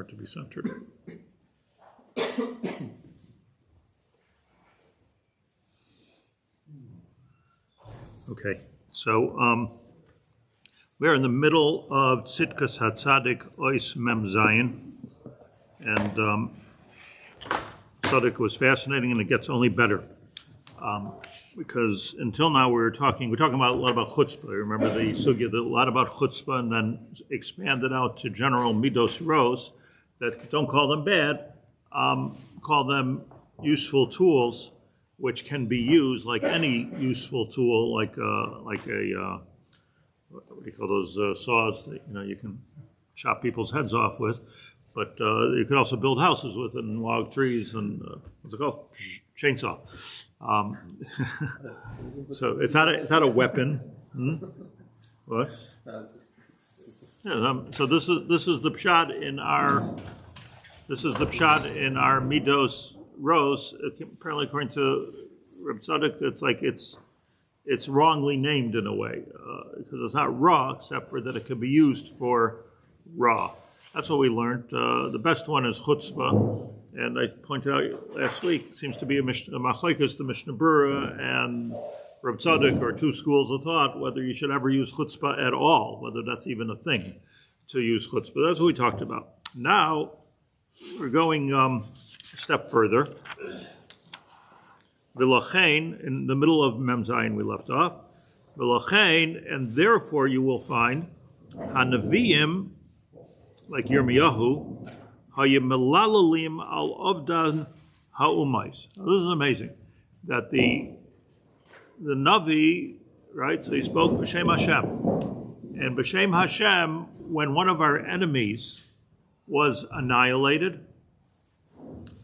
hard to be centered. Okay, so we're in the middle of Tzidkas Hatzadik Ois Mem Zayin, and Tzadok was fascinating, and it gets only better. Because until now we're talking about a lot about chutzpah. Remember the sugya, a lot about chutzpah, and then expanded out to general midos ros that don't call them bad, call them useful tools, which can be used like any useful tool, like a what do you call those saws that you can chop people's heads off with, but you could also build houses with it and log trees and what's it called? Chainsaw. So it's not a weapon. What? Yeah, so this is the pshat in our midos ros. Apparently, according to Reb Tzadok, it's wrongly named in a way because it's not raw, except for that it could be used for raw. That's what we learned. The best one is chutzpah. And I pointed out last week, it seems to be a machlokes, the Mishnah Berurah and Reb Tzadok, or two schools of thought, whether you should ever use chutzpah at all, whether that's even a thing to use chutzpah. That's what we talked about. Now, we're going a step further. V'lachein, in the middle of Mem Zayin we left off. V'lachein, and therefore you will find Hanaviyim, like Yirmiyahu, Hayimelalim al Ovdan ha'umais. This is amazing. That the Navi, right? So he spoke b'shem Hashem, and b'shem Hashem, when one of our enemies was annihilated,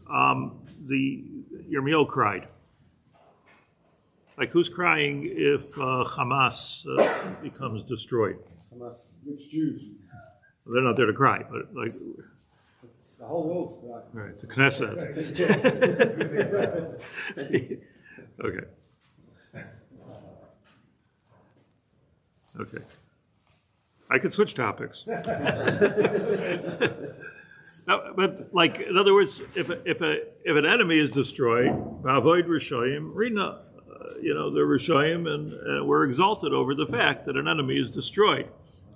the Yirmiyahu cried. Like who's crying if Hamas becomes destroyed? Hamas, which Jews? They're not there to cry, but like. The whole world's crying. Right, the Knesset. Okay. Okay. I could switch topics. No, but like in other words, if an enemy is destroyed, avoid Rishayim, Rina, the Rishayim, and we're exalted over the fact that an enemy is destroyed.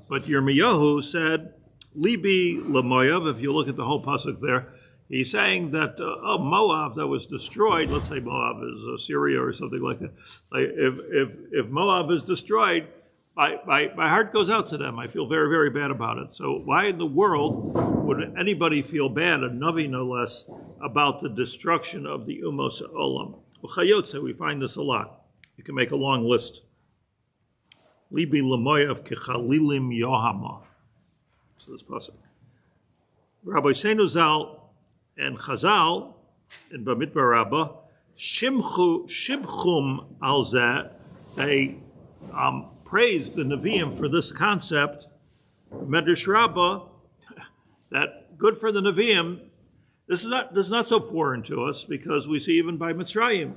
But Yirmiyahu said, Libi Lamoyav, if you look at the whole pasuk there, he's saying that Moab that was destroyed, let's say Moab is Syria or something like that. Like if Moab is destroyed, my heart goes out to them. I feel very, very bad about it. So why in the world would anybody feel bad, a Navi no less, about the destruction of the Umos Olam? Chayotze, we find this a lot. You can make a long list. Libi Lamoyav Kechalilim Yohama. So this pasuk. Rabbi Seinu Zal and Chazal in Bamidbar Rabbah shibchum al zeh, they praised the Nevi'im for this concept. Medrash Rabbah, that good for the Nevi'im. This is not so foreign to us because we see even by Mitzrayim,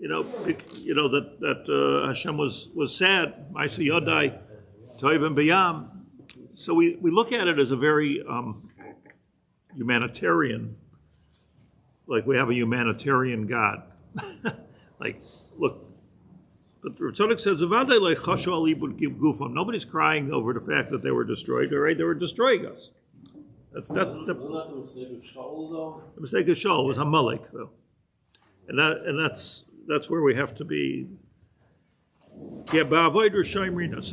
that Hashem was sad. Ma'aseh Yodai, Toivim B'yam. So we look at it as a very humanitarian, like we have a humanitarian God. Like, look, but Tzadok says, nobody's crying over the fact that they were destroyed, all right? They were destroying us. That's the mistake of Shaul, though? The mistake of Shaul was Amalek, though. And that's where we have to be. So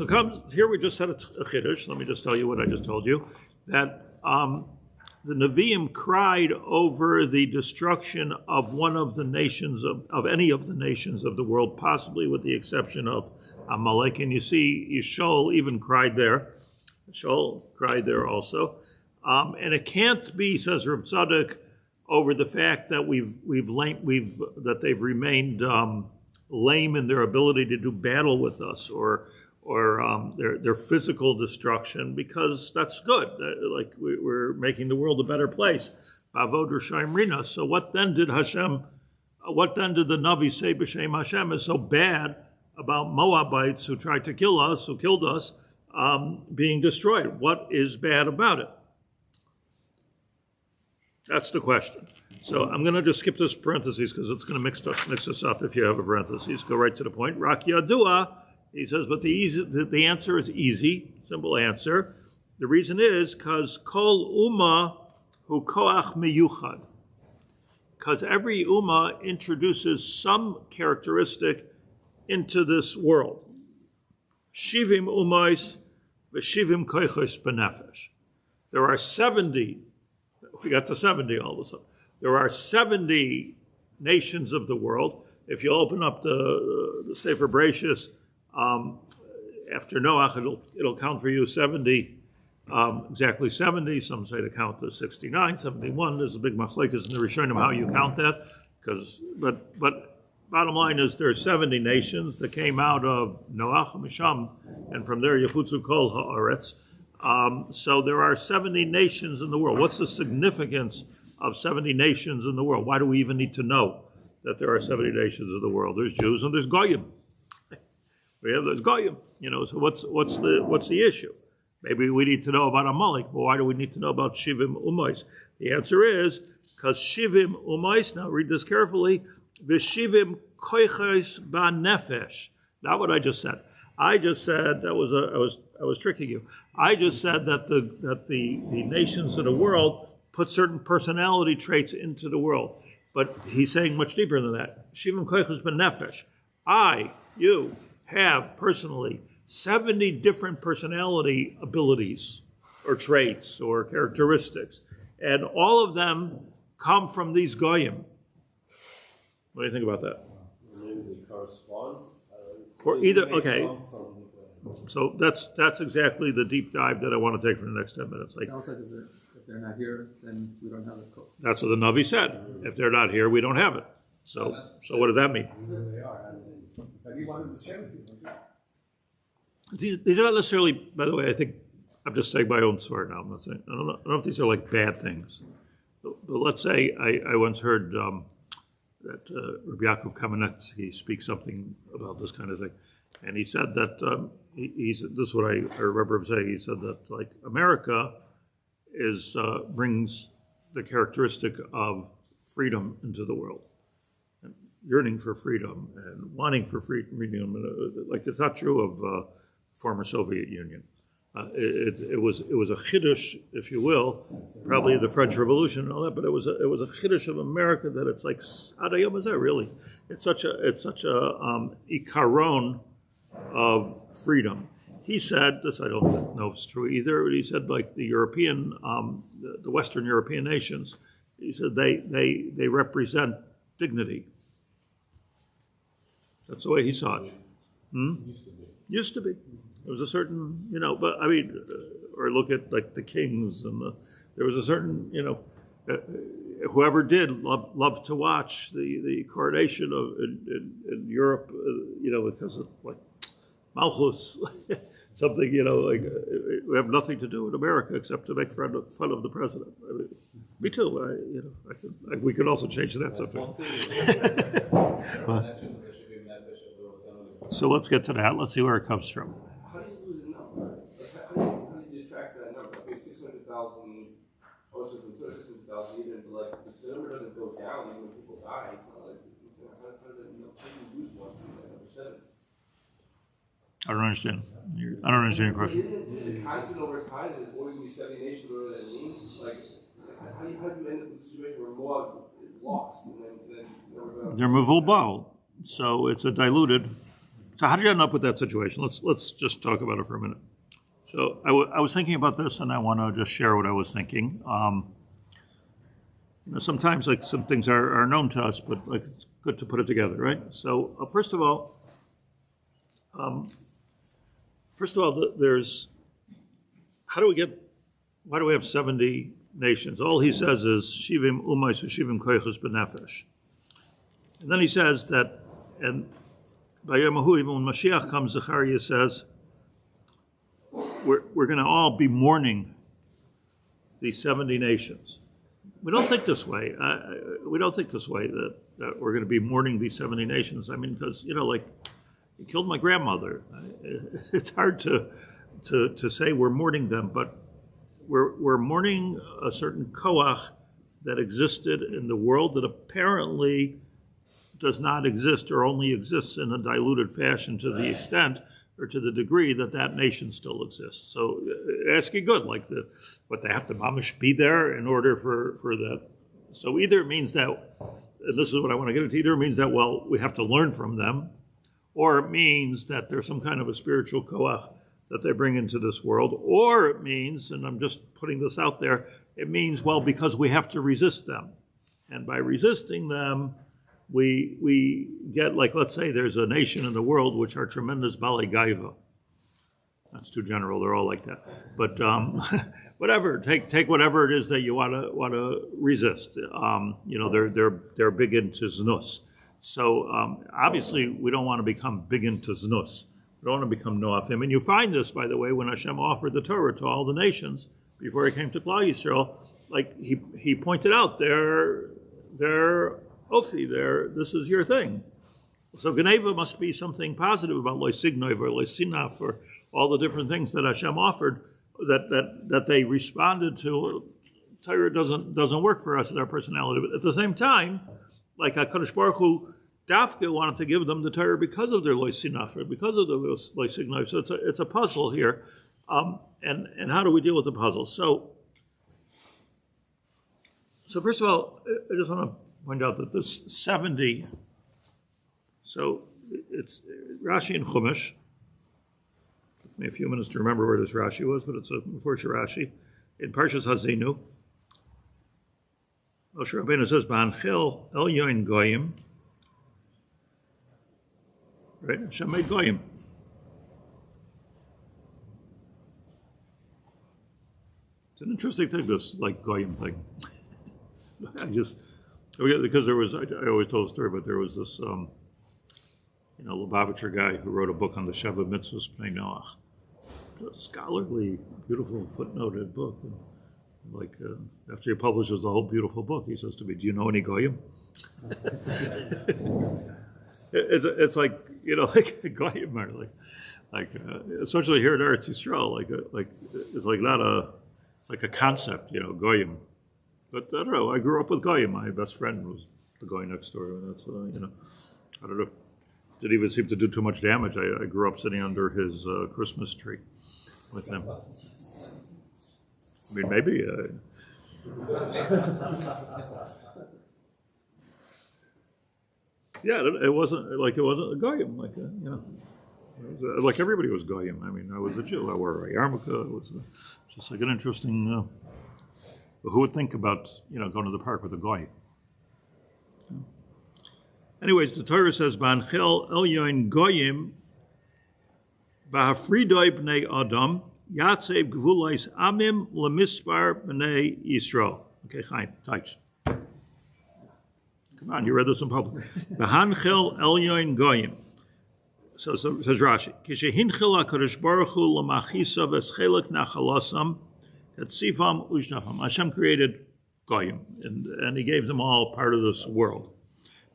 comes here. We just had a chiddush. Let me just tell you what I just told you. That the Nevi'im cried over the destruction of one of the nations of any of the nations of the world, possibly with the exception of Amalek. And you see, Yishol even cried there. Shaul cried there also. And it can't be, says Reb Tzadok, over the fact that that they've remained lame in their ability to do battle with us, or their physical destruction, because that's good. Like we're making the world a better place. Bavod Rishayim Rina. So what then did the Navi say b'shem Hashem is so bad about Moabites who tried to kill us, who killed us, being destroyed? What is bad about it? That's the question. So I'm going to just skip this parentheses because it's going to mix us up if you have a parentheses. Go right to the point. Rak yadua, he says, but the answer is easy, simple answer. The reason is because kol umma hu koach miyuchad. Because every ummah introduces some characteristic into this world. Shivim ummais v'shivim koichos benefesh. There are 70, we got to 70 all of a sudden. There are 70 nations of the world. If you open up the Sefer Bereshis, after Noach, it'll count for you 70, exactly 70. Some say to count to 69, 71. There's a big machlekes in the Rishonim how you count that. But bottom line is there's 70 nations that came out of Noach Misham, and from there Yefutzu Kol Haaretz. So there are 70 nations in the world. What's the significance of 70 nations in the world? Why do we even need to know that there are 70 nations in the world? There's Jews and there's Goyim. There's Goyim. So what's the issue? Maybe we need to know about Amalek, but why do we need to know about Shivim Umais? The answer is because Shivim Umais, now read this carefully, V'Shivim Koiches Ba'Nefesh. Not what I just said. I just said I was tricking you. I just said that the nations of the world put certain personality traits into the world. But he's saying much deeper than that. Shivim koiches benefesh. You have personally 70 different personality abilities or traits or characteristics. And all of them come from these goyim. What do you think about that? Maybe they correspond. Or either, okay. So that's exactly the deep dive that I want to take for the next 10 minutes. Like, also, if they're not here, then we don't have a code. That's what the Navi said. If they're not here, we don't have it. So what does that mean? They are. But he wanted the 70. These are not necessarily, by the way, I think, I'm just saying my own swear now. I'm not saying, I don't know if these are like bad things. But let's say I once heard that Rabbi Yaacov Haber speaks something about this kind of thing. And he said that, this is what I remember him saying, he said that like America brings the characteristic of freedom into the world. And yearning for freedom and wanting for freedom. Like it's not true of former Soviet Union. It was a chiddush, if you will, probably the French Revolution and all that, but it was a chiddush of America that it's like adayom is that really? It's such a ikaron of freedom. He said this. I don't know if it's true either. But he said like the European, the Western European nations. He said they represent dignity. That's the way he saw it. Used to be. There was a certain, but I mean, or look at like the kings and there was a certain, whoever did love to watch the coronation in Europe, because of like Malchus, something, like we have nothing to do in America except to make fun of the president. I mean, me too. We could also change that subject. So let's get to that. Let's see where it comes from. How do you lose a number? How do you track that number? Like 600,000, or 600,000 even, but like the number doesn't go down even when people die. It's not like how does it you lose one like 7? I don't understand. I don't understand your question. Isn't it constant over time and there's always going to be 70 nations, whatever that means? Like how do you end up in a situation where Moab is lost and then they're movable, so it's a diluted. So how did you end up with that situation? Let's just talk about it for a minute. So I was thinking about this, and I want to just share what I was thinking. Sometimes like some things are known to us, but like it's good to put it together, right? So first of all, there's why do we have 70 nations? All he says is Shivim Umais Shivim Koiches Benefesh, and then he says that and. By Yom HaHu, even when Mashiach comes, Zechariah says, we're going to all be mourning these 70 nations. We don't think this way. We don't think this way that we're going to be mourning these 70 nations. I mean, because like you killed my grandmother. It's hard to say we're mourning them, but we're mourning a certain koach that existed in the world that apparently does not exist or only exists in a diluted fashion to the extent or to the degree that that nation still exists. So asking good, like what they have to mamish be there in order for that. So either it means that, and this is what I want to get into, either it means that, well, we have to learn from them, or it means that there's some kind of a spiritual koach that they bring into this world, or it means, and I'm just putting this out there, it means, well, because we have to resist them. And by resisting them, we get, like, let's say there's a nation in the world which are tremendous balei gaiva. That's too general, they're all like that. But whatever, take whatever it is that you want to resist. They're big into znus. So obviously we don't want to become big into znus. We don't want to become noafim. And you find this, by the way, when Hashem offered the Torah to all the nations before he came to Klal Yisrael, like he pointed out they're ofi, this is your thing. So Geneva must be something positive about loisignov or loisinaf or all the different things that Hashem offered that they responded to. Torah doesn't work for us in our personality. But at the same time, like HaKadosh Baruch Hu, Dafka wanted to give them the Torah because of their loisinaf or because of the loisignov. So it's a puzzle here. And how do we deal with the puzzle? So first of all, I just want to point out that this 70, so it's Rashi and Chumash. Took me a few minutes to remember where this Rashi was, but it's a Meforsha Rashi. In Parshas Hazinu, Moshe Rabbeinu says, Ba'anchil el yoin goyim. Right? Hashem made goyim. It's an interesting thing, this like goyim thing. Because there was, I always told the story, but there was this, Lubavitcher guy who wrote a book on the Sheva Mitzvahs Bnei Noach. A scholarly, beautiful footnoted book. And after he publishes the whole beautiful book, he says to me, "Do you know any goyim?" it's like goyim are like especially here in Eretz Yisrael, it's like a concept, goyim. But I don't know. I grew up with goyim. My best friend was the guy next door. And that's I don't know. Didn't even seem to do too much damage. I grew up sitting under his Christmas tree with him. I mean, maybe. Yeah, it wasn't a goyim, like everybody was goyim. I mean, I was a Jew. I wore a yarmulke. It was just like an interesting. Who would think about going to the park with a goy? Anyways, the Torah says, "Ba'anchel el yoin goyim, ba'hafridoi bnei adam, yatsev gvulais amim lemispar bnei Yisrael." Okay, Chaim, touch. Come on, you read this in public. Ba'anchel el yoin goyim. So says Rashi, "Kishehinchel HaKadosh Baruch Hu l'machisa v'eschelek nachalasam, etzifam u'shnafam." Hashem created goyim, and he gave them all part of this world.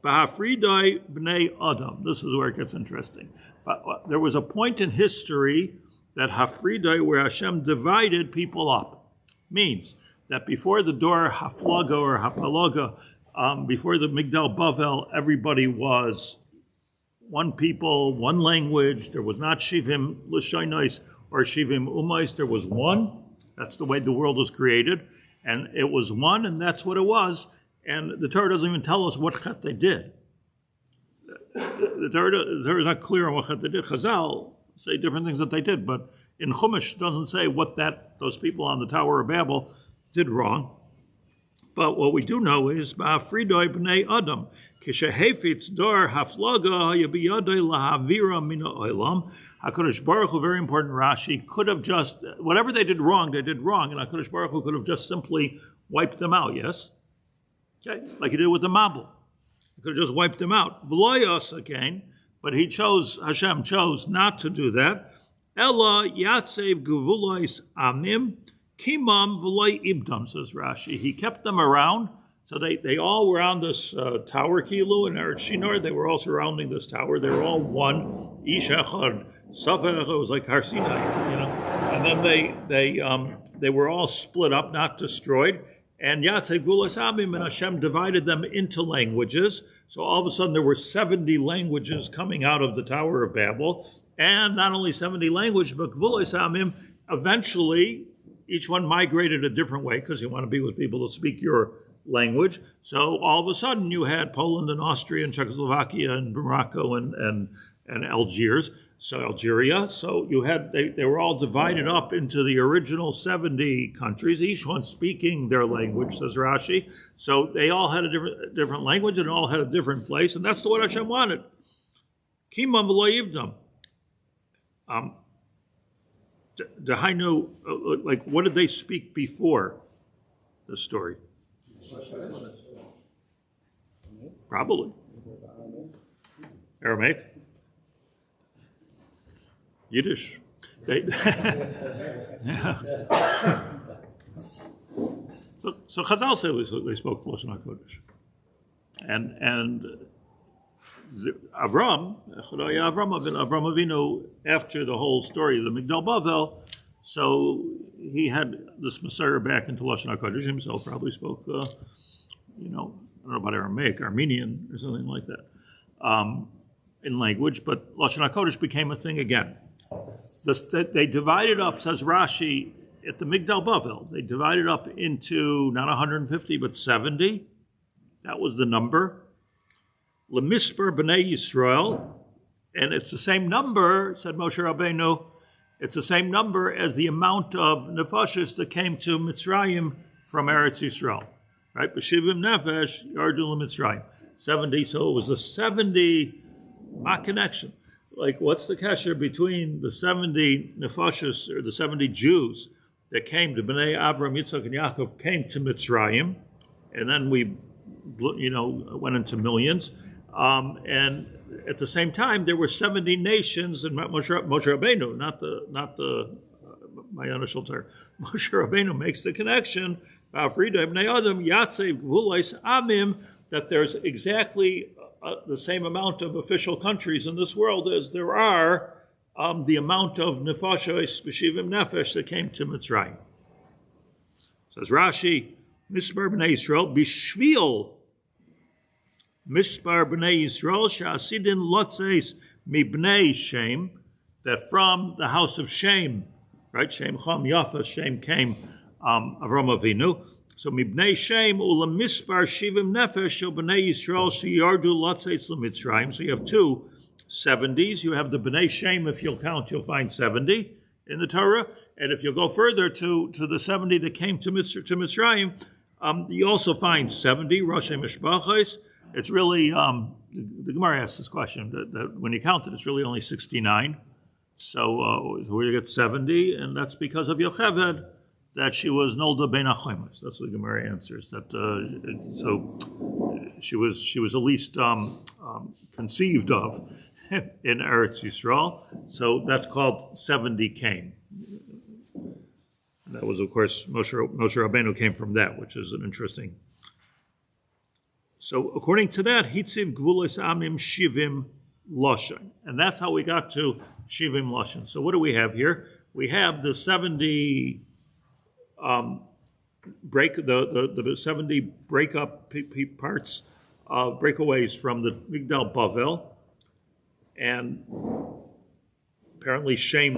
B'hafridai b'nei adam. This is where it gets interesting. But there was a point in history that hafridai, where Hashem divided people up. Means that before the Dor Haflaga or Hapalaga, before the Migdal Bavel, everybody was one people, one language. There was not Shivim L'Shoinais or Shivim Umais. There was one. That's the way the world was created. And it was one, and that's what it was. And the Torah doesn't even tell us what chet they did. The Torah is not clear on what chet they did. Chazal say different things that they did, but in Chumash doesn't say what those people on the Tower of Babel did wrong. But what we do know is ba'afridoi b'nei adam kishehefitz dor haflaga hayabiyadei lahavira mina olam. HaKadosh Baruch Hu, very important Rashi, could have just whatever they did wrong, and HaKadosh Baruch Hu could have just simply wiped them out. Yes. Okay, like he did with the Mabul. He could have just wiped them out. V'loyos again, but Hashem chose not to do that. Ella yatsev gevulois amim kimam v'loy ibdam, says Rashi. He kept them around, so they all were on this tower kilu in Eretz Shiur. They were all surrounding this tower. They were all one. Ish echad safech. It was like Har Sinai, And then they were all split up, not destroyed. And Yatzei Gvulos Amim, and Hashem divided them into languages. So all of a sudden there were 70 languages coming out of the Tower of Babel. And not only 70 languages, but Gvulos Amim, eventually each one migrated a different way because you want to be with people who speak your language. So all of a sudden you had Poland and Austria and Czechoslovakia and Morocco and Algiers. So Algeria. So you had they were all divided up into the original 70 countries, each one speaking their language, says Rashi. So they all had a different language and all had a different place, and that's what Hashem wanted. Kimam v'lo yivdam. Like what did they speak before the story? Probably Aramaic. Yiddish. So Chazal say they spoke Lashon HaKodesh. And Avraham Avinu, after the whole story of the Migdal Bavel, so he had this Messiah back into Lashon HaKodesh himself, probably spoke, I don't know about Aramaic, Armenian or something like that, in language, but Lashon HaKodesh became a thing again. They divided up, says Rashi, at the Migdal Bavel, they divided up into not 150, but 70. That was the number. Lemisper b'nei Yisrael, and it's the same number, said Moshe Rabbeinu, it's the same number as the amount of nefashis that came to Mitzrayim from Eretz Yisrael. Right? B'shivim nefesh, yardu l'Mitzrayim. 70, so it was the 70, my connection. Like, what's the kesher between the 70 nefashis, or the 70 Jews that came to Bnei Avraham, Yitzchak, and Yaakov, came to Mitzrayim, and then we, went into millions. And at the same time, there were 70 nations, and Moshe Rabbeinu, not the Mayana Shultar. Moshe Rabbeinu makes the connection, that there's exactly the same amount of official countries in this world as there are the amount of nefashos b'shivim nefesh that came to Mitzrayim. Says Rashi, Mispar b'nei Yisrael b'shvil Mispar b'nei Yisrael she'asidin lotzeis mibnei Shem, that from the house of Shem, right? Shem Cham Yafa, Shem came Avraham Avinu. So mibnei Shem ulamispar shivim nefesh shel b'nei Yisrael sheyardu lotzeis l'Mitzrayim. So you have two 70s. You have the b'nei Shem. If you'll count, you'll find 70 in the Torah. And if you'll go further to the 70 that came to Mitzrayim, you also find 70 Roshei Mishpachos. It's really, the Gemara asks this question, that when you count it, it's really only 69. So where you get 70, and that's because of Yocheved, that she was Nolda Ben Achaimus. That's what the Gemara answers. That so she was at least conceived of in Eretz Yisrael. So that's called 70 came. And that was, of course, Moshe Rabbeinu came from that, which is an interesting. So according to that, Hitziv Gvulos Amim Shivim Lashon. And that's how we got to Shivim Lashon. So what do we have here? We have the 70 the 70 breakup parts of breakaways from the Migdal Bavel. And apparently Shem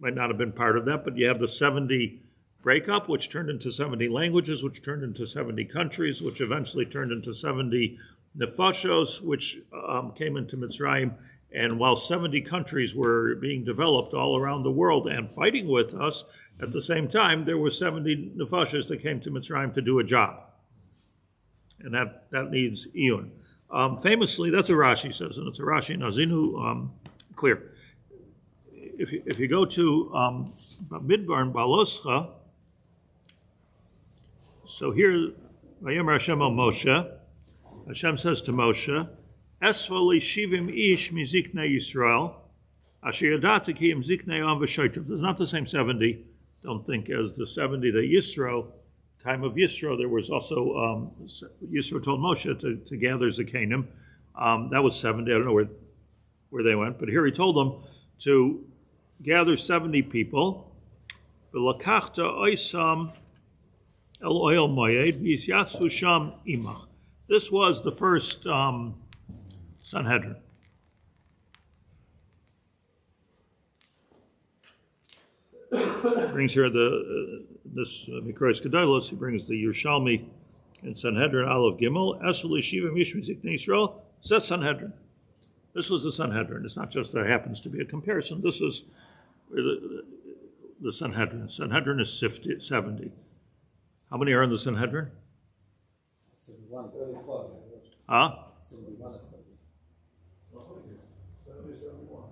might not have been part of that, but you have the 70 breakup, which turned into 70 languages, which turned into 70 countries, which eventually turned into 70 nefashos, which came into Mitzrayim. And while 70 countries were being developed all around the world and fighting with us, at the same time, there were 70 nefashos that came to Mitzrayim to do a job. And that needs Iyun. Famously, that's what Rashi says, and it's a Rashi Nazinu clear. If you go to Midbar and Baloscha, so here, Vayomer Hashem el Moshe, Hashem says to Moshe, Esvali shivim ish miziknei Yisrael, asher yadata ki im ziknei am v'shoytov. There's not the same 70, don't think, as the 70 that Yisro, time of Yisro, there was also, Yisro told Moshe to gather Zikanim. That was 70, I don't know where they went, but here he told them to gather 70 people. V'lakachta oisam El Oil Moyed V'Yisyatzu Sham Imach. This was the first Sanhedrin. Brings here this Mikros Gedolos. He brings the Yerushalmi in Sanhedrin Aleph Gimel. Esel Yeshiva Mishmi Ziknei Yisrael. Says Sanhedrin. This was the Sanhedrin. It's not just there happens to be a comparison. This is the Sanhedrin. Sanhedrin is 70. How many are in the Sanhedrin? 71. Huh? 71. 71.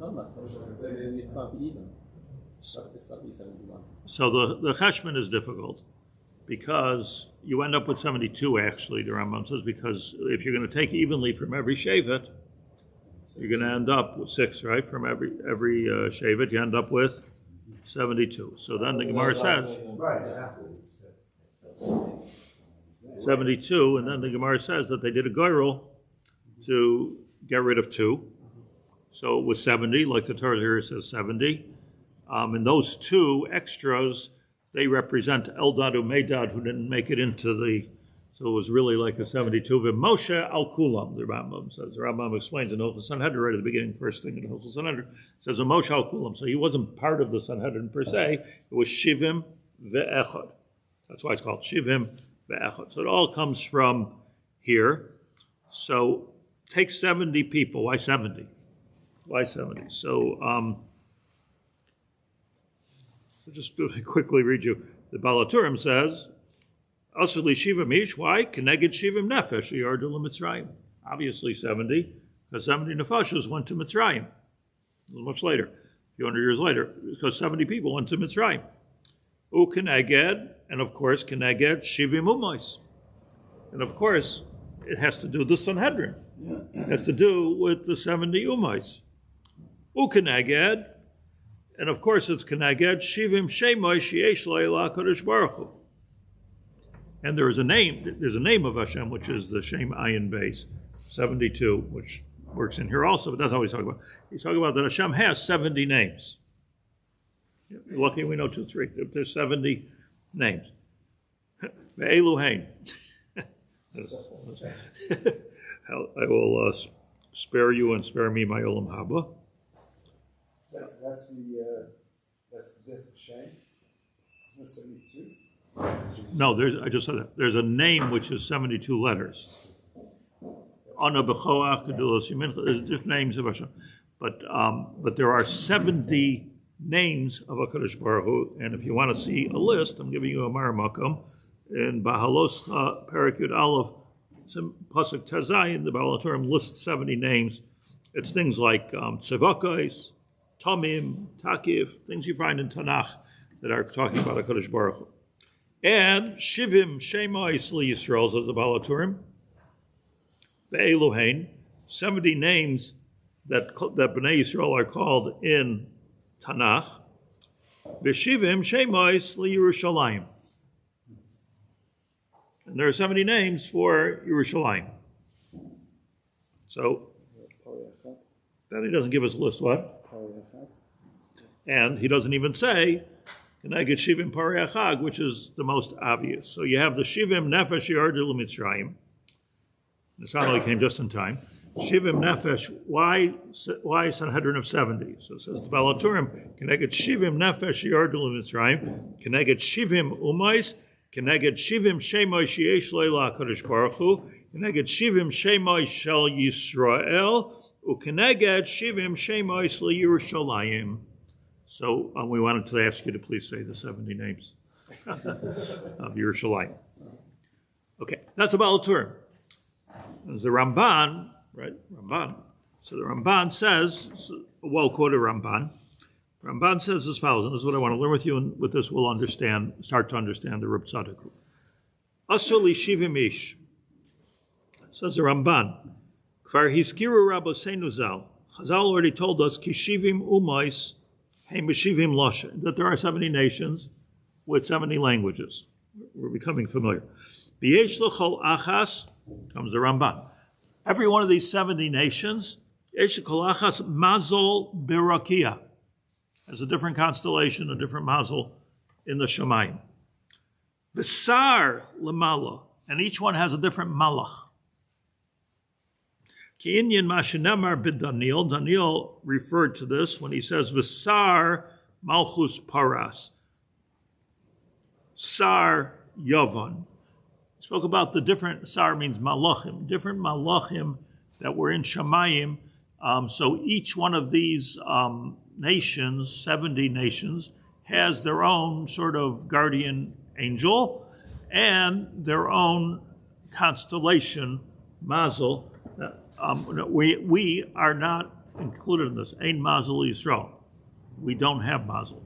No, it can't be even. It's got to be 71. So the Cheshbon is difficult because you end up with 72 actually, the Rambam says, because if you're going to take evenly from every Shevet, you're going to end up with 6, right? From every Shevet, you end up with 72. So then the Gemara says, Right. 72, and then the Gemara says that they did a goyrel to get rid of 2. So it was 70, like the Torah here says 70. And those 2 extras, they represent Eldad and Medad, who didn't make it into the, so it was really like a 72. Moshe al Kulam, the Rambam says. The Rambam explains in Hilchos Sanhedrin right at the beginning, first thing in Hilchos Sanhedrin, says a Moshe al Kulam. So he wasn't part of the Sanhedrin per se, it was Shivim ve'echad. That's why it's called Shivim ve'echad. So it all comes from here. So take 70 people. Why 70? Why 70? So I'll just quickly read you. The Balaturim says, Asuli Shivim Ish, why? Keneged Shivim Nefesh, Yardu Mitzrayim. Obviously 70, because 70 Nefashos went to Mitzrayim. It was much later, a few hundred years later, because 70 people went to Mitzrayim. Keneged, and of course, Keneged Shivim Umais. And of course, it has to do with the Sanhedrin. It has to do with the 70 Umais. Keneged, and of course, it's Keneged Shivim Shemai Sheyesh Leila Kadosh Baruch Hu. And there's a name of Hashem, which is the Shem Ayin base, 72, which works in here also, but that's not what he's talking about. He's talking about that Hashem has 70 names. You're lucky we know 2, 3. There's 70 names. Ve'eluhain. I will spare you and spare me my Olam Haba. That's the shame. Isn't it 72? No, I just said that. There's a name which is 72 letters. There's just names of Hashem. But there are 70 names of HaKadosh Baruch Hu, and if you want to see a list, I'm giving you a Maramakum. In Bahaloscha, Parakut Aleph, Pasuk Tezayin, the Balaturim lists 70 names. It's things like Tzivakos, Tamim, Takif, things you find in Tanakh that are talking about HaKadosh Baruch Hu. And Shivim Shemais Yisrael, says the Balaturim, Ve'eluhain, 70 names that Bnei Yisrael are called in Tanakh, V'shivim Shemais Yerushalayim. And there are 70 names for Yerushalayim. So, then he doesn't give us a list, what? And he doesn't even say, Keneged Shivim Parei Achag, which is the most obvious. So you have the Shivim Nefesh Yardu Mitzrayim. This only came just in time. Shivim Nefesh, why Sanhedrin of 70? So it says the Balaturim, Keneged Shivim Nefesh Yardu Mitzrayim, Keneged Shivim Umais, Keneged Shivim Shemai Sheyesh Leila Kadosh Baruch Hu, Keneged Shivim Shemai Shel Yisrael, Ukeneged Shivim Shemai Shel Yerushalayim. So we wanted to ask you to please say the 70 names of Yerushalayim. Okay, that's a Balaturim. There's the Ramban, right? Ramban. So the Ramban says, a well-quoted Ramban. Ramban says as follows, and this is what I want to learn with you, and with this we'll start to understand the Reb Tzadok. Asuli Shivim Ish, says the Ramban. Kfar Hiskiru Rabbeinu Zal. Chazal already told us, Kishivim Umais, Heimeshivim Lasha, that there are 70 nations with 70 languages. We're becoming familiar. B'yesh l'chol achas, comes the Ramban. Every one of these 70 nations, yesh l'chol achas mazol birakia, has a different constellation, a different mazel in the Shemayim. V'sar lemala, and each one has a different malach. Ki'inyan mashenamar b'Daniel. Daniel referred to this when he says v'sar malchus paras. Sar Yavon. Spoke about the different, Sar means malachim, different malachim that were in Shamayim. So each one of these nations, 70 nations, has their own sort of guardian angel and their own constellation, Mazel. We are not included in this. Ein Mazel Yisrael. We don't have Mazel.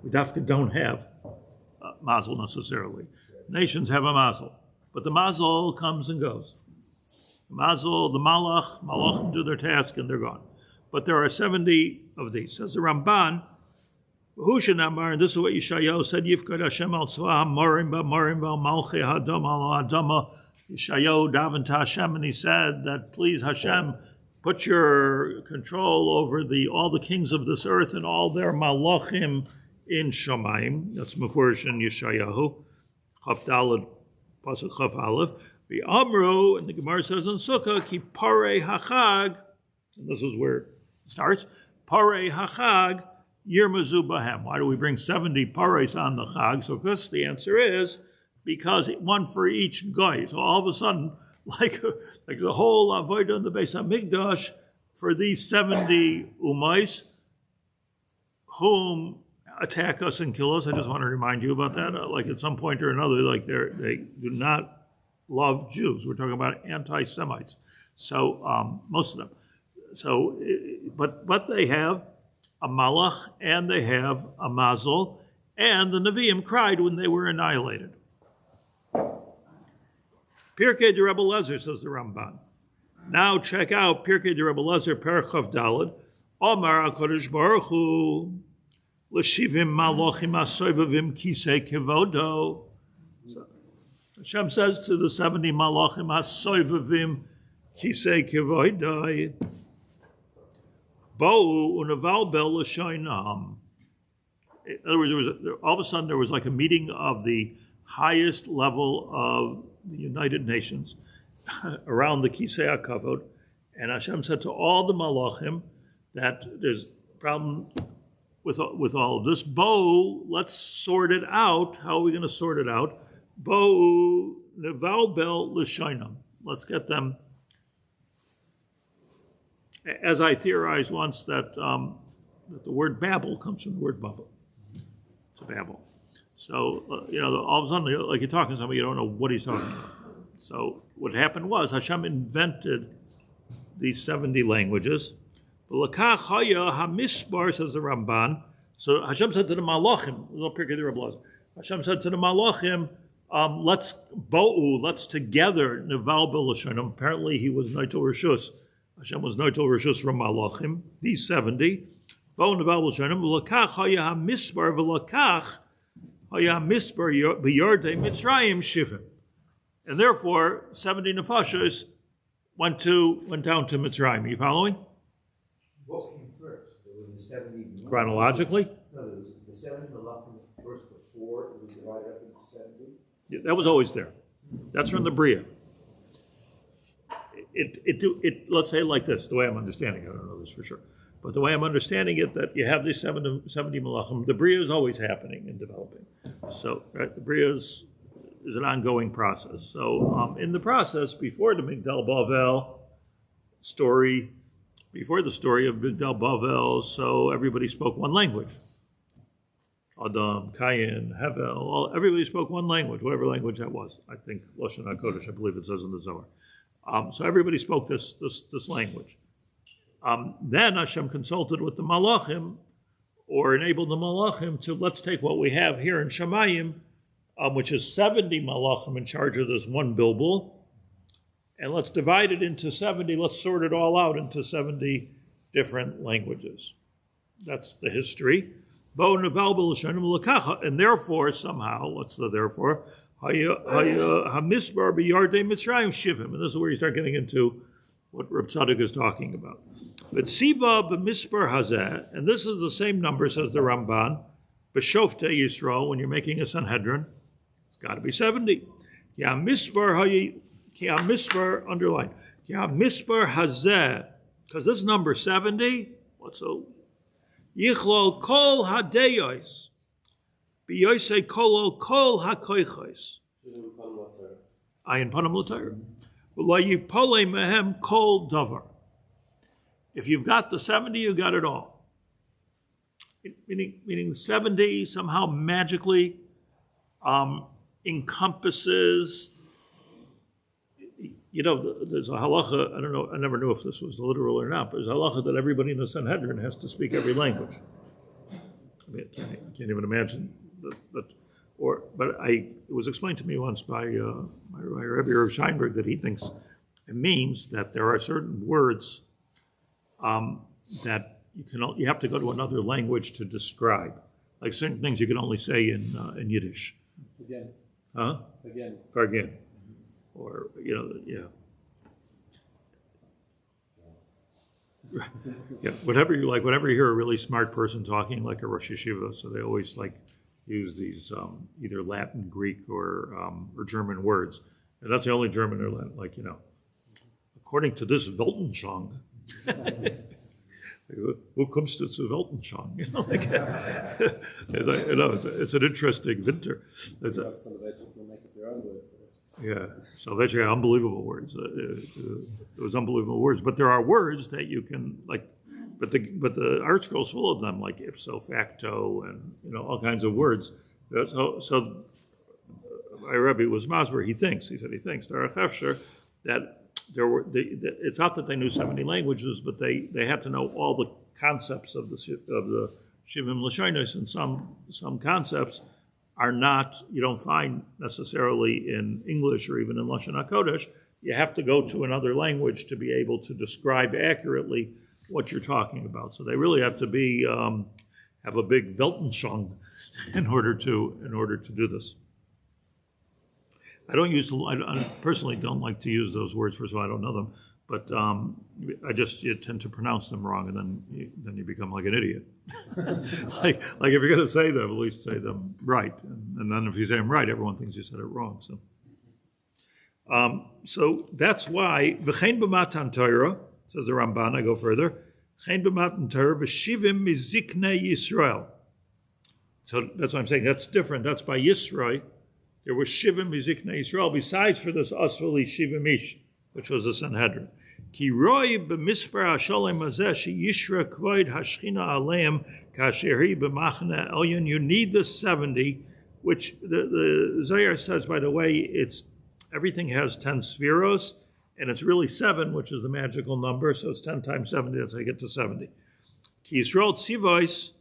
We don't have Mazel necessarily. Nations have a Mazel, but the Mazel comes and goes. The Mazel, the Malachim do their task and they're gone. But there are 70 of these. Says the Ramban, and this is what Yeshayahu said, Yifkad Hashem al tzvah ha'morim malchei ha'adama al ha'adama. Yeshayahu davened to Hashem and he said that, please Hashem, put your control over all the kings of this earth and all their malachim in Shamayim. That's Mefurish in Yeshayahu. Chaf Daled, Pasuk Chaf Aleph. Amru, and the Gemara says in Sukkah, Ki Parei Hachag, and this is where it starts, Parei Hachag, Yirmazu Bahem. Why do we bring 70 pares on the Chag? So, because the answer is, because one for each guy. So all of a sudden, like the whole Avodah in the Beis HaMikdash, for these 70 umais, whom attack us and kill us. I just want to remind you about that. Like at some point or another, like they do not love Jews. We're talking about anti-Semites. So most of them. So, but they have a malach and they have a mazel, and the Nevi'im cried when they were annihilated. Pirkei de Rebbe Lezer, says the Ramban. Now check out Pirkei de Rebbe Lezer, Perchav Daled. Omar HaKadosh Baruch Hu, L'shivim malochim asoivavim kisei kevodo. So Hashem says to the 70 malachim asoivavim kisei kevodo, Bo'u unavalbel l'shoinam. In other words, all of a sudden there was like a meeting of the highest level of the United Nations around the Kisei HaKavod, and Hashem said to all the malachim that there's a problem with all of this. Bo, let's sort it out. How are we going to sort it out? Bo nevalbel l'shoinam. Let's get them. As I theorized once, that the word Babel comes from the word Babel. It's a Babel. So, all of a sudden, like you're talking to somebody, you don't know what he's talking about. So what happened was Hashem invented these 70 languages. L'kach haya hamisbar, says the Ramban. So Hashem said to the malachim, Hashem said to the malachim, let's together neval b'lashonim. Apparently he was Noitel Rishus. Hashem was Noitel Rishus from malachim. These 70. Bo neval b'lashonim. L'kach haya hamisbar v'lakach haya hamisbar b'yardei Mitzrayim shivim. And therefore 70 nefashos went down to Mitzrayim. Are you following? What came first? There was the 70 Chronologically? No, there was the 70 malachim first before it was divided up into 70. Yeah, that was always there. That's from the Bria. It let's say it like this, the way I'm understanding it, I don't know this for sure, but the way I'm understanding it, that you have these 70 malachim, the Bria is always happening and developing. So right, the Bria is an ongoing process. So in the process, before the Migdal Bavel story, before the story of Migdal Bavel, so everybody spoke one language. Adam, Cain, Hevel, everybody spoke one language, whatever language that was. I think Lashon HaKodesh, I believe it says in the Zohar. So everybody spoke this language. Then Hashem consulted with the Malachim, or enabled the Malachim to, let's take what we have here in Shamayim, which is 70 Malachim in charge of this one Bilbul, and let's divide it into 70, let's sort it all out into 70 different languages. That's the history. And therefore, somehow, what's the therefore? Hamisbar b'yardei Mitzrayim shivim. And this is where you start getting into what Reb Tzadok is talking about. But siva b'misbar hazeh, and this is the same number, says the Ramban, b'shofte Yisrael, when you're making a Sanhedrin, got to be 70. Ki ha-misbar, underline. Ki ha-misbar hazeh, because this number 70, what's so? Yichlol kol hadeyos, b'yosei kolol kol hakoychos. Ayin panam l'Torah. V'lo yipolei mehem kol davar. If you've got the 70, you got it all. Meaning 70 somehow magically encompasses, there's a halacha, I don't know, I never knew if this was literal or not, but there's a halacha that everybody in the Sanhedrin has to speak every language. I mean, I can't even imagine that. But it was explained to me once by my Rabbi Rav Scheinberg that he thinks it means that there are certain words that you have to go to another language to describe. Like certain things you can only say in Yiddish. Again. Huh? Again. For again. Or, yeah. Yeah, whatever you like, whenever you hear a really smart person talking, like a Rosh Yeshiva, so they always use these either Latin, Greek, or German words. And that's the only German or Latin, according to this Weltanschauung. Who comes to Weltanschauung? It's an interesting winter. Yeah, Salvation, unbelievable words. It was unbelievable words, but there are words that you can but the Art Scroll's full of them, like ipso facto and all kinds of words. So my Rebbe was Masber. He thinks Derech Efsher, that there were. It's not that they knew 70 languages, but they had to know all the concepts of the Shivim Lashonos, and some concepts are not, you don't find necessarily in English or even in Lashon HaKodesh. You have to go to another language to be able to describe accurately what you're talking about. So they really have to be have a big Weltanschauung in order to do this. I personally don't like to use those words. First of all, I don't know them, but you tend to pronounce them wrong, and then you become like an idiot. like if you're going to say them, at least say them right, and then if you say them right, everyone thinks you said it wrong. So that's why v'chein b'matan Torah, says the Ramban. I go further. V'chein b'matan Torah v'shivim miziknei Yisrael. So that's what I'm saying. That's different. That's by Yisrael. There was Shivim Miziknei Yisrael, besides for this Asvali Shivim Ish, which was the Sanhedrin. Ki roi b'mispar ha-sholem hazeh she-yishra kvoid ha-shchina aleim kasher hi b'machne elyon. You need the 70, which the Zohar says, by the way, everything has 10 spheros, and it's really 7, which is the magical number, so it's 10 times 70, that's how you get to 70. Ki Yisrael tzivois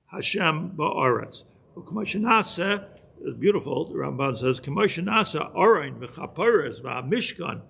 Hashem ba'aretz. U'k'mashenaseh, it's beautiful. The Ramban says, "K'moshe nasa orain v'chapares v'hamishkan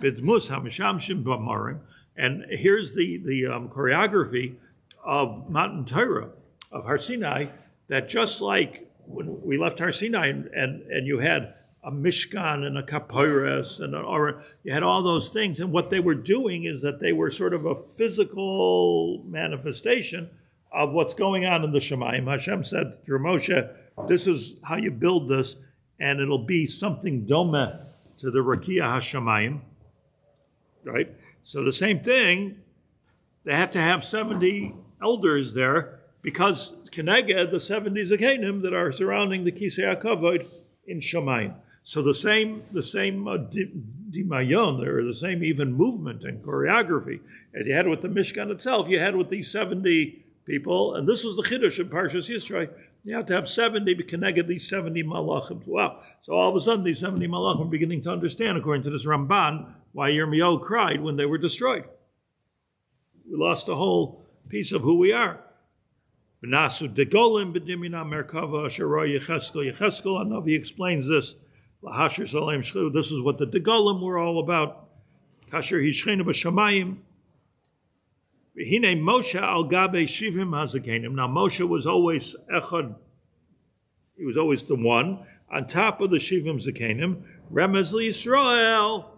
b'dmus hamishamshim b'marim." And here's the choreography of Matan Torah, of Har Sinai, that just like when we left Har Sinai and you had a mishkan and a kapares and an oren, you had all those things, and what they were doing is that they were sort of a physical manifestation of what's going on in the Shemayim. Hashem said through Moshe, this is how you build this, and it'll be something dome to the Rakia HaShemayim, right? So the same thing, they have to have 70 elders there, because Keneged, the 70 Zakenim that are surrounding the Kisei HaKavod in Shemayim. So the same Dimayon, or the same even movement and choreography as you had with the Mishkan itself, you had with these 70 people, and this was the Chiddush in Parshas Yisrael. You have to have 70 connected these 70 malachim. Wow. So all of a sudden, these 70 malachim are beginning to understand, according to this Ramban, why Yirmiyahu cried when they were destroyed. We lost a whole piece of who we are. V'nasu degolim b'dimina merkava asherah Yecheskel. Yecheskel, and Navi explains this. Lahasher Salem Shchu. This is what the degolim were all about. Kasher hishchenu b'shamayim. Hine Moshe al gabe shivim hazakenim. Now Moshe was always echad. He was always the one on top of the shivim zakenim. Remez Yisrael,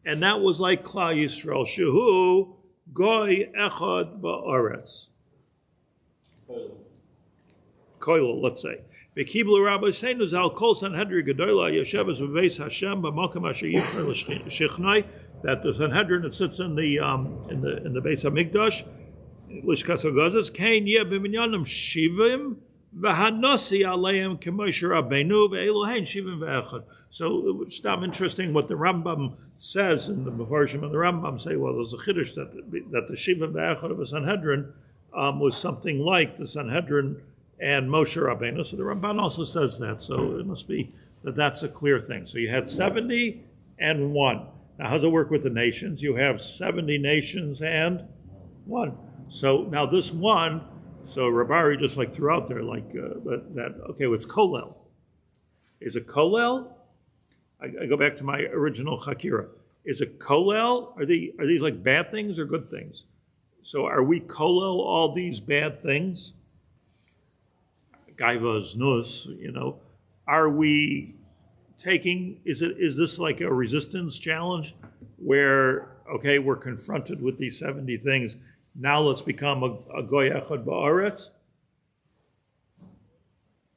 and that was like Klal Yisrael. Shehu goy echad ba'aretz. koil, let's say. V'kiblu Rabbi Seinu zal kol Sanhedrin gedola yeshevas v'beis Hashem b'makom asher yifner l'shichnai, that the Sanhedrin that sits in the Beis HaMikdash, Lishkas HaGazas, Kain yeh b'minyanim shivim v'hanosi aleim k'moshe Rabbeinu v'elohein shivim v'echad. So it's not interesting what the Rambam says, and the Mefarshim and the Rambam say, well, there's a chiddush that the shivim v'echad of a Sanhedrin was something like the Sanhedrin and Moshe Rabbeinu. So the Ramban also says that. So it must be that that's a clear thing. So you had 70 and 1. Now, how does it work with the nations? You have 70 nations and 1. So now this 1, so Rabari just like threw out there, like okay, well, it's kolel. Is it kolel? I go back to my original hakira. Is it kolel? Are these like bad things or good things? So are we kolel all these bad things? Gaivas, nus, are we taking, is this like a resistance challenge where, okay, we're confronted with these 70 things, now let's become a goy echad ba'aretz?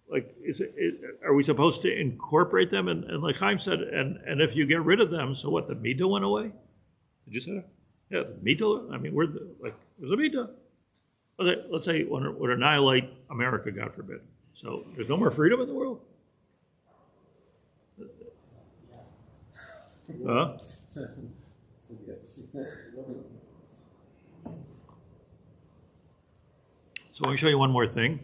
Like, are we supposed to incorporate them? And like Chaim said, and if you get rid of them, so what, the midah went away? Did you say that? Yeah, the midah, I mean, there's a midah. Okay, let's say would annihilate America, God forbid. So there's no more freedom in the world? Huh? So let me show you one more thing.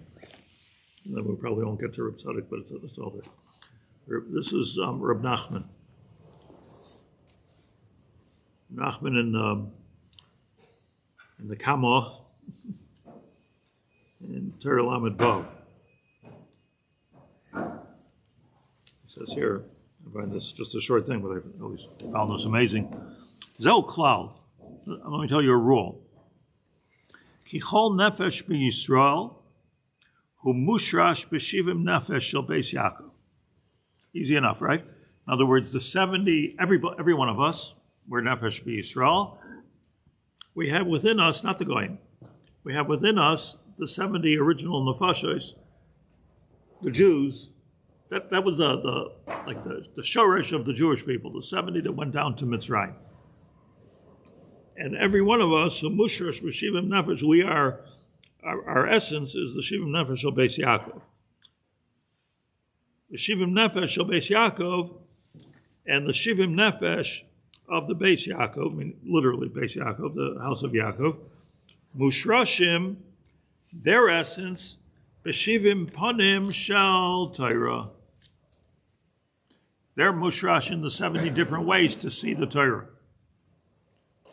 And then we probably won't get to Reb Tzadok, but it's all there. This is Reb Nachman. Nachman in the Kamoth in Torah Lamed Vav. It says here, I find this just a short thing, but I've always found this amazing. Zel klal. Let me tell you a rule. Ki chol nefesh b'Yisrael hu mushrash b'shivim nefesh shel Beis Yaakov. Easy enough, right? In other words, the 70, every one of us, we're nefesh b'Yisrael. We have within us, not the goyim, we have within us the 70 original nefashos, the Jews. That was the shoresh of the Jewish people, the 70 that went down to Mitzrayim. And every one of us, so mushrash b'shivim nefesh, we are, our essence is the shivim nefesh of Beis Yaakov. The shivim nefesh of Beis Yaakov and the shivim nefesh of the Beis Yaakov, I mean literally Beis Yaakov, the house of Yaakov, mushrashim, their essence, b'shivim panim shel Torah. They're mushrash in the 70 different ways to see the Torah.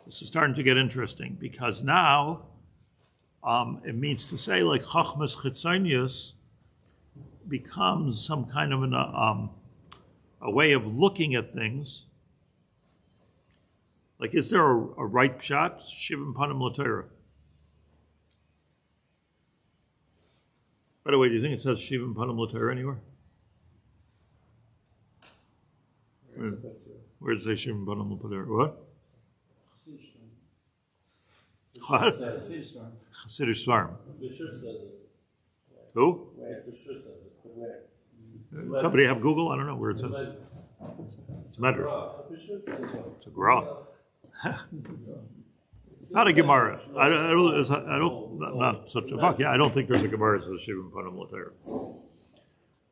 This is starting to get interesting because now it means to say like chachmas chitzonius becomes some kind of a way of looking at things. Like, is there a right pshat? Shivim panim l'Torah. By the way, do you think it says shivim panim l'Torah anywhere? Where does it say shivim panim l'Torah? What? What? Chassidish Svarim. Who? Somebody have Google? I don't know where it says. It's a medrash. It's a Gra. It's not a Gemara. I don't. Not such a book. Yeah, I don't think there's a Gemara that says Shivim Panim L'Torah.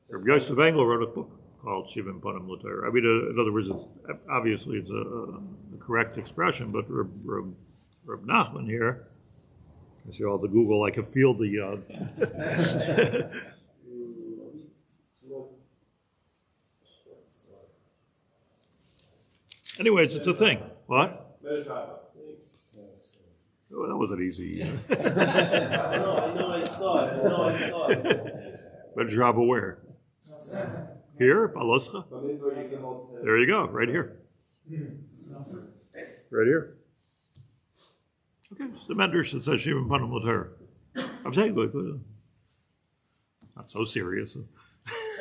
Rabbi Yosef Engel wrote a book called Shivim Panim L'Torah. I mean, in other words, it's a correct expression, but Reb Nachman here, I see all the Google, I can feel the... Anyways, it's a thing. What? Oh, that wasn't easy. I know I saw it. Better job of where? Here? Baloscha? There you go, right here. Right here. Okay, it's the medrash that says Shivim Panim L'Torah. I'm saying, not so serious.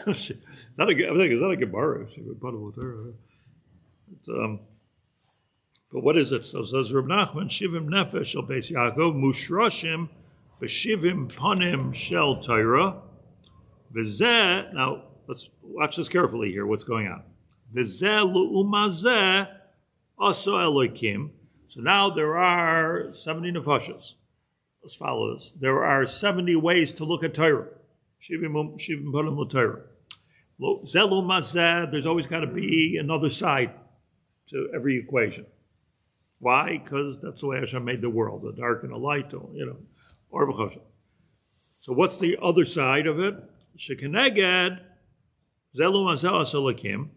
Is that a Gemara? Shivim Panim L'Torah. But what is it? So it says Reb Nachman, Shivim Nefesh Shel Beis Yaakov, Mushrashim B'Shivim Panim Shel Torah, V'zeh, now let's watch this carefully here, what's going on. V'zeh lu'umazeh aso Elokim. So now there are 70 nefashos. Let's follow this. There are 70 ways to look at Torah. Shivim panim l'Torah. Zeh lu'umazeh, there's always got to be another side to every equation. Why? Because that's the way Hashem made the world, the dark and the light, or v'choshen. So what's the other side of it? Shekeneged, zelu mazel asalakim,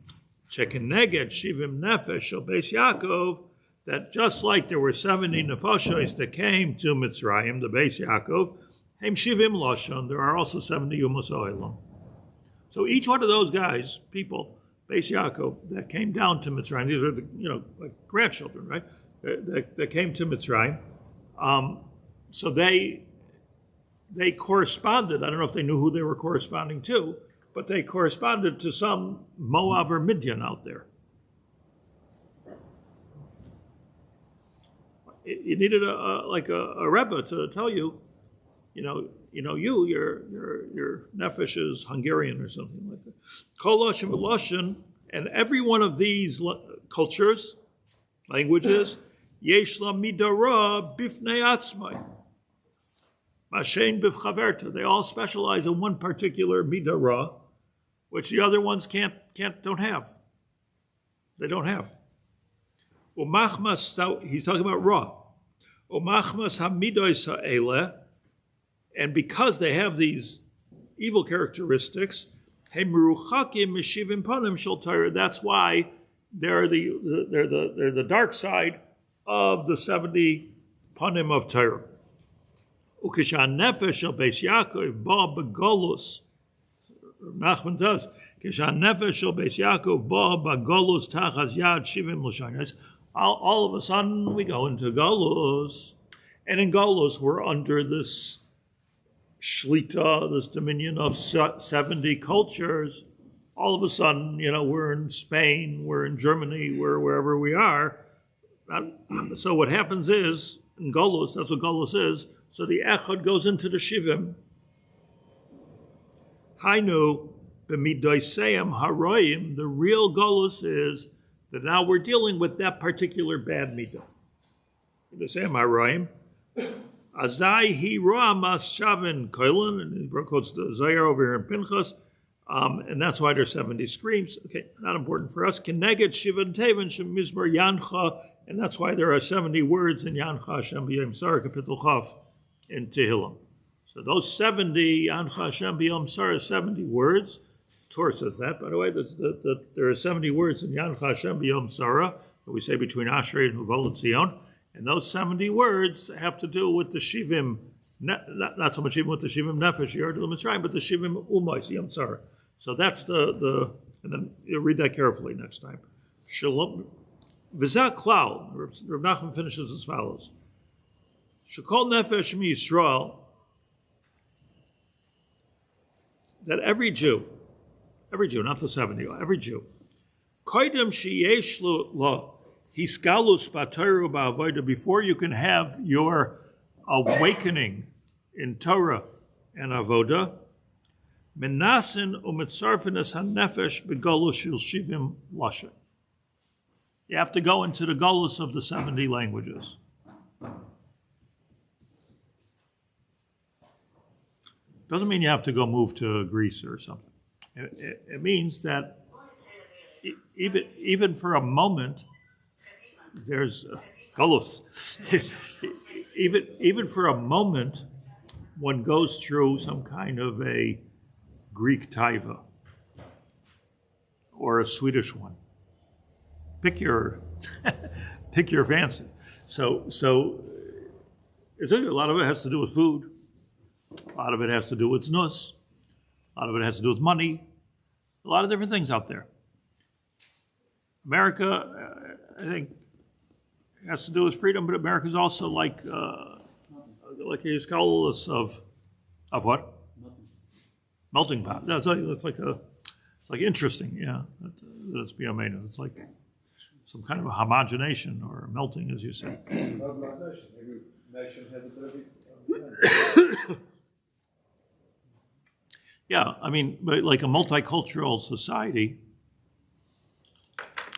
shekeneged shivim nefesh shel beis Yaakov, that just like there were 70 nefashos that came to Mitzrayim, the beis Yaakov, hem shivim lashon, there are also 70 umos ohelam. So each one of those guys, people, beis Yaakov, that came down to Mitzrayim, these are the, like grandchildren, right? That came to Mitzrayim. So they corresponded. I don't know if they knew who they were corresponding to, but they corresponded to some Moab or Midian out there. You needed a Rebbe to tell you, your nefesh is Hungarian or something like that. Kol lashon v'lashon, and every one of these cultures, languages, yesh la midara bifnei atzmai. Mashen b'chaverta. They all specialize in one particular midara, which the other ones don't have. They don't have. Umachmas, so he's talking about ra. Umachmas hamidos ha'ele, and because they have these evil characteristics, hemeruchakim meshivim panim shel Torah. That's why they're the dark side of the 70 panim of Torah. Ukishan nefesh shel beis Yaakov ba begolus. Nachman does. Kishan nefesh shel beis Yaakov ba begolus tachas yad shivim l'shanis. All of a sudden we go into Golus, and in Golus we're under this shlita, this dominion of 70 cultures. All of a sudden, we're in Spain, we're in Germany, we're wherever we are. So what happens is, in Golus, that's what Golus is, so the Echad goes into the Shivim. Hainu, b'midoseim haroim, the real Golus is that now we're dealing with that particular bad midah. Midoseim haroim. Azai hi ro'amas shavin koilin, and he quotes the Zayar over here in Pinchas, and that's why there's 70 screams. Okay, not important for us. Keneged shivan teven shemizmar yancha, and that's why there are 70 words in Yancha Hashem b'yom Sar Kapitel Chaf in Tehillim. So those 70 Yancha Hashem b'yom Sar 70 words. Torah says that, by the way. There are 70 words in Yancha Hashem b'yom Sara that we say between Ashrei and Huval and Zion, and those 70 words have to do with the Shivim. Not so much even with the Shivim Nefesh, Yard Mitzrayim, but the Shivim Umais, Yom Tzara. So that's the and then you'll read that carefully next time. Shalom. V'zak klal, Rav Nachman finishes as follows. Shekol Nefesh mi Yisrael, that every Jew, not the 70, every Jew, koidem sheyesh lo hiskalus b'Torah ba'avodah, before you can have your awakening in Torah and Avodah, menasin u'mitzarfenes hanefesh begolus shel shivim lashon. You have to go into the golus of the 70 languages. Doesn't mean you have to go move to Greece or something. It means that even for a moment, there's golus. Even for a moment, one goes through some kind of a Greek taiva or a Swedish one. Pick your fancy. So a lot of it has to do with food. A lot of it has to do with znus. A lot of it has to do with money. A lot of different things out there. America, I think, has to do with freedom, but America is also like a scholus of what? Melting pot. It's like interesting, yeah. That's beyond. It's like some kind of a homogenation or a melting, as you say. Every nation has a bit of it. Yeah, I mean, but like a multicultural society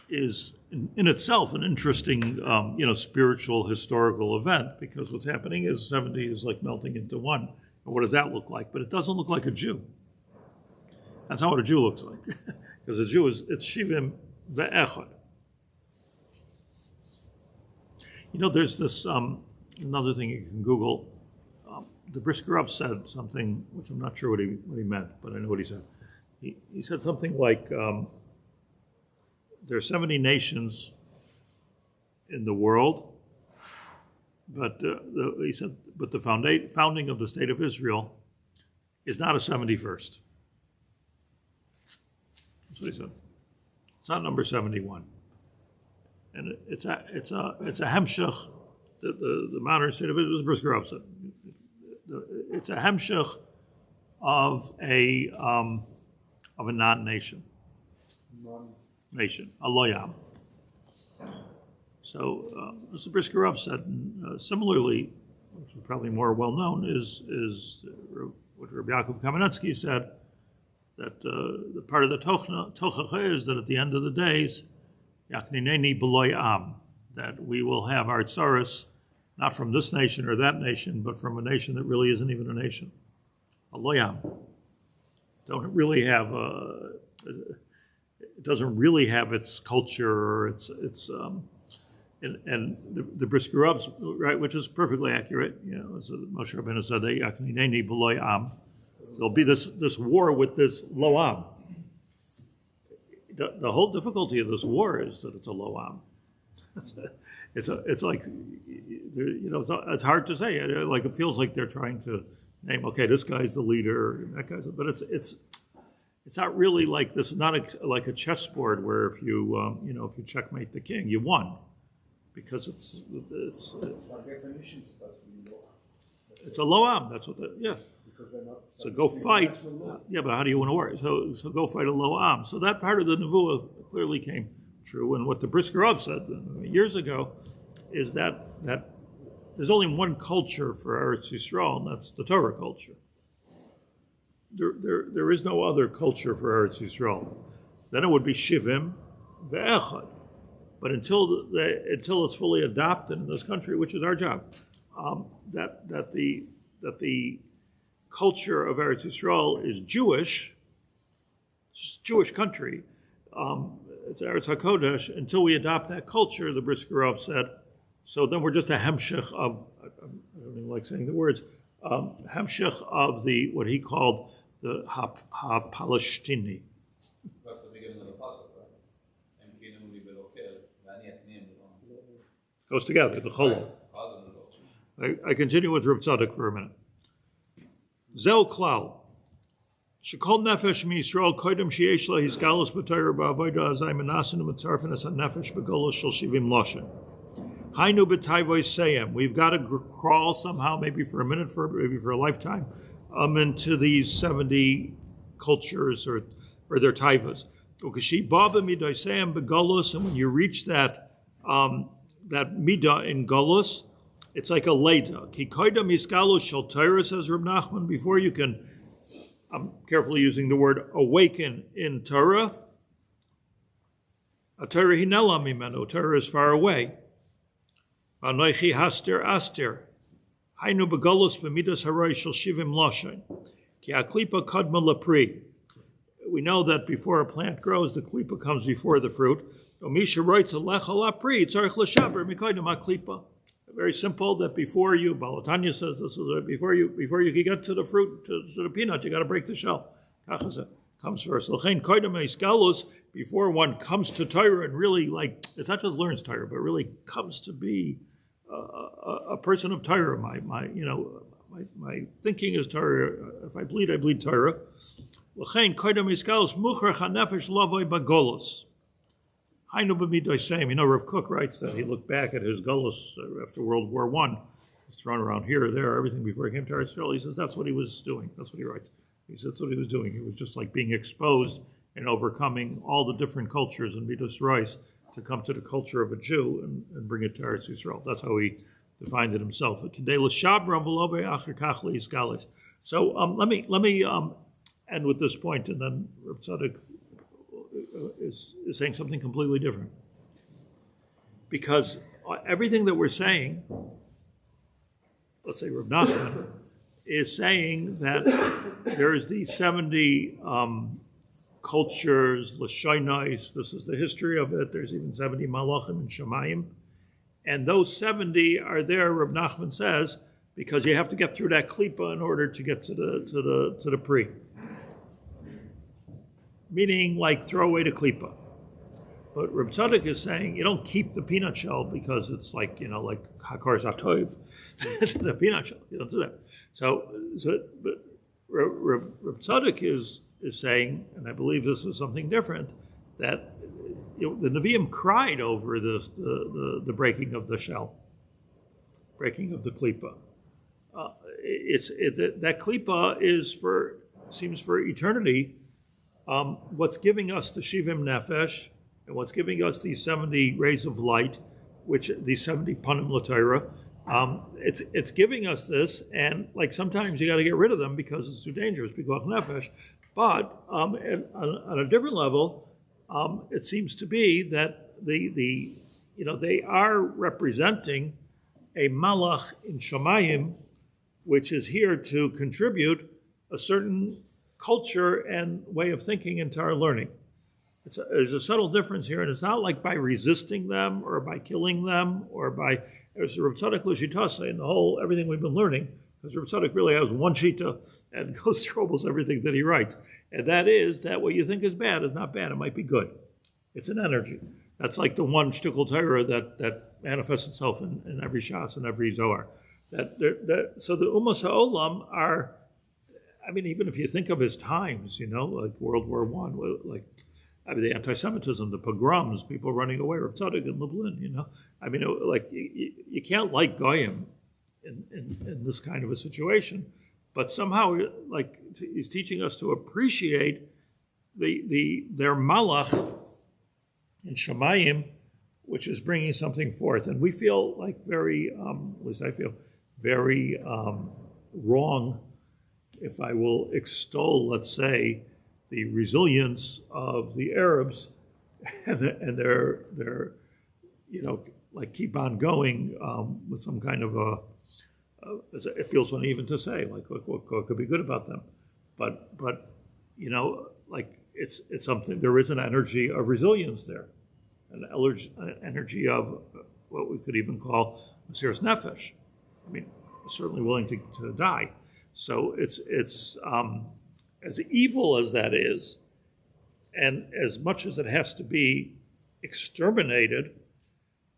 is in itself an interesting, spiritual, historical event, because what's happening is 70 is like melting into one. And what does that look like? But it doesn't look like a Jew. That's not what a Jew looks like. Because a Jew it's Shivim ve'echad. There's this, another thing you can Google. The Brisker Rav said something, which I'm not sure what he meant, but I know what he said. He said something like, there are 70 nations in the world, but he said, but the founding of the state of Israel is not a 71st. That's what he said. It's not number 71, and it's a hemshech. The modern state of Israel, as Brisker Rav said, it's a hemshech of a non-nation. Nation, a loyam. So, as the Brisker Rav said, similarly, which is probably more well known, is what Rabbi Yaacov Kamenetsky said, that the part of the tochacha is that at the end of the days, yaknineni b'loy am, that we will have our tsaris not from this nation or that nation, but from a nation that really isn't even a nation, a loyam. Don't really have it doesn't really have its culture or its and the Brisker Rav's right, which is perfectly accurate. As Moshe Rabbeinu said, that yaknineni b'loy am. There'll be this war with this lo am. The whole difficulty of this war is that it's a lo am. It's like, it's hard to say. Like, it feels like they're trying to name, okay, this guy's the leader, that guy's, but it's not really like, this is not like a chessboard where if you checkmate the king, you won, because it's By definition, it's supposed to be law. It's a lo am. That's what Because they're not. So go fight. Yeah, but how do you win a war? So go fight a lo am. So that part of the nevuah clearly came true. And what the Brisker Rav said years ago is that there's only one culture for Eretz Yisrael, and that's the Torah culture. There is no other culture for Eretz Yisrael. Then it would be Shivim ve'echad. But until it's fully adopted in this country, which is our job, that the culture of Eretz Yisrael is Jewish. It's just a Jewish country. It's Eretz HaKodesh. Until we adopt that culture, the Brisker Rav said, so then we're just a hemshech of, I don't even like saying the words, hemshech of the, what he called the ha-Palestini. That's the beginning of the pasuk, right? Goes together, the cholol. I continue with Reb Tzadok for a minute. Zel klal. Shekol nefesh mi-Yisrael koidem sheyesh la hisgalus b'Torah ba'avodah azay menasin u'metzarfen es ha-nefesh b'golos shel shivim loshen. Hainu b'tayvoy seyem. We've got to crawl somehow, maybe for a minute, maybe for a lifetime, into these 70 cultures or their taivas. U'kashi baba midoy seyem b'golos, and when you reach that midah in golos, it's like a leda. Ki koidem hisgalus shel Torah, says Reb Nachman, before you can, I'm carefully using the word awaken in Torah. A Torah hinela mimeno. Torah is far away. Anoichi haster aster. Hainu begolos b'midas haroy shel shivim loshen. Ki aklipa kadma lepri. We know that before a plant grows, the klipa comes before the fruit. Omisha writes a lecha lapri tzarich l'shaber mikoidem aklipa. Very simple, that before you, Balatanya says this is before you can get to the fruit, to the peanut, you got to break the shell. Kachas comes first. Before one comes to Torah and really, like, it's not just learns Torah, but really comes to be a person of Torah. My thinking is Torah. If I bleed Torah. Rav Kook writes that he looked back at his gullus after World War I. He's thrown around here or there, everything before he came to Eretz Yisrael. He says that's what he was doing. That's what he writes. He says that's what he was doing. He was just like being exposed and overcoming all the different cultures and Midas Rice to come to the culture of a Jew and bring it to Eretz Yisrael. That's how he defined it himself. So let me end with this point, and then Rav Tzadok is saying something completely different. Because everything that we're saying, let's say Rav Nachman, is saying that there's these 70 cultures, Lashonos, this is the history of it, there's even 70 Malachim and Shemayim, and those 70 are there, Rav Nachman says, because you have to get through that klipa in order to get to the pri. Meaning, like, throw away the klipa. But Reb Tzadok is saying you don't keep the peanut shell because it's like, like hakar zatov, the peanut shell. You don't do that. But Reb Tzadok is saying, and I believe this is something different, that the Nevi'im cried over this, the breaking of the shell, breaking of the klipa. That klipa seems for eternity. What's giving us the shivim nefesh, and what's giving us these 70 rays of light, which these 70 panim l'Torah, it's giving us this, and like sometimes you got to get rid of them because it's too dangerous, because nefesh. But on a different level, it seems to be that they are representing a malach in Shemayim, which is here to contribute a certain culture and way of thinking into our learning. There's a subtle difference here, and it's not like by resisting them or by killing them or by, as Rav Tzadok L'Shitase in the whole, everything we've been learning, because Rav Tzadok really has one shita and goes through almost everything that he writes. And that is that what you think is bad is not bad, it might be good. It's an energy. That's like the one shtickle Torah that manifests itself in every Shas and every Zohar. So the Umas HaOlam are, I mean, even if you think of his times, like World War I, the anti-Semitism, the pogroms, people running away, Rav Tzadok in Lublin, I mean, you can't like Goyim in this kind of a situation, but somehow, like, he's teaching us to appreciate their malach in Shemayim, which is bringing something forth. And we feel like very, at least I feel, very wrong, if I will extol, let's say, the resilience of the Arabs and their like keep on going with some kind of it feels funny even to say, like what could be good about them, but like it's something, there is an energy of resilience there, an energy of what we could even call Mesiras Nefesh. I mean, certainly willing to die. So it's as evil as that is, and as much as it has to be exterminated,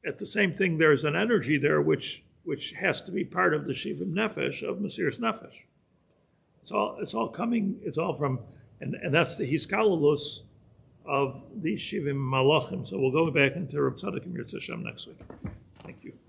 at the same thing, there's an energy there which has to be part of the shivim nefesh of Mesiras Nefesh. It's all coming. It's all from, and that's the hiskalulus of these shivim malachim. So we'll go back into Rav Tzadok and Yirtzeh Hashem next week.